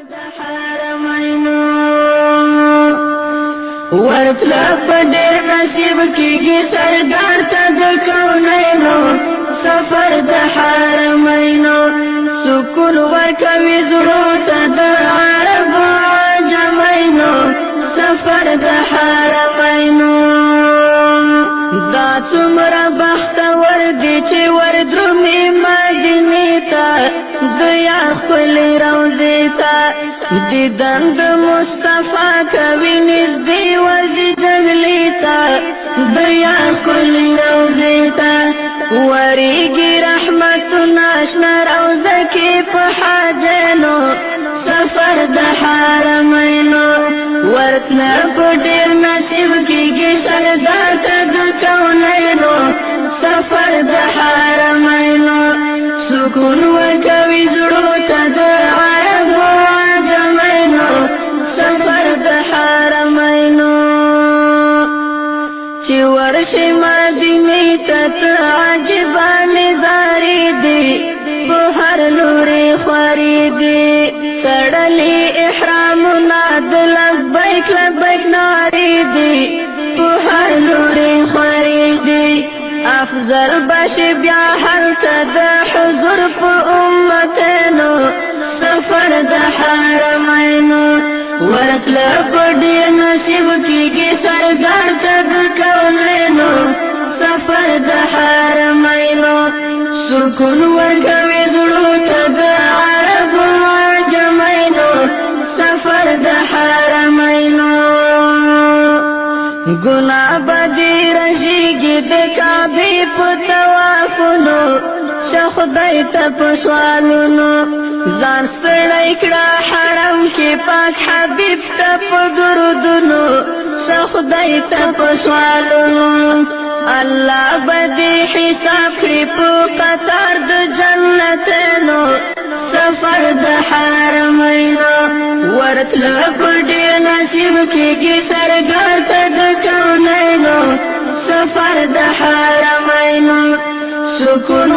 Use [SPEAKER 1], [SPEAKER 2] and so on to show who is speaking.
[SPEAKER 1] د حرمینو ورتله په ډېر نصیب کېږي سردار ته د کونینو سفر د حرمینو سکون ورکوي زړو ته د عربو عجمینو سفر د حرمینو دا څومره بختور دي چې وردرومي مدینې ته د یار ښکلې روضې ته دیدن د مصطفی کوي نږدې ورځي جګلې ته د یار ښکلې روضې ته ورېږي رحمتونه شنه روضه کې په حاجینو سفر د حرمینو ورتله په ډېر نصیب کېږي سردار ته د کونینو سفر د حرمینو سکون ورکوي زړو ته د عربو عجمینو سفر د حرمینو چې ورشي مدینې ته عجیبه نظارې دي په هر لوري خوارې دي تړلي احرامونه د لبیک لبیک نارې دي په هر لوري خوارې دي افضل بشي بیا هلته د حضور په امتینو سفر د حرمینو ورتله په ډېر نصیب کېږي سردار ته د کونینو سفر د حرمینو سکون ورکوي زړو ته د عربو عجمینو سفر د حرمینو ګناه به دې رژېږي د کعبې په طوافونو شه خدای ته په سوالونو ځان ستړی کړه حرم کې پاک حبیب ته په درودونو شه خدای ته په سوالونو الله به دې حساب کړي په قطار د جنتینو سفر د حرمینو ورتله په ډېر نصیب کېږي سردار ته د کونینو سفر د حرمینو سکون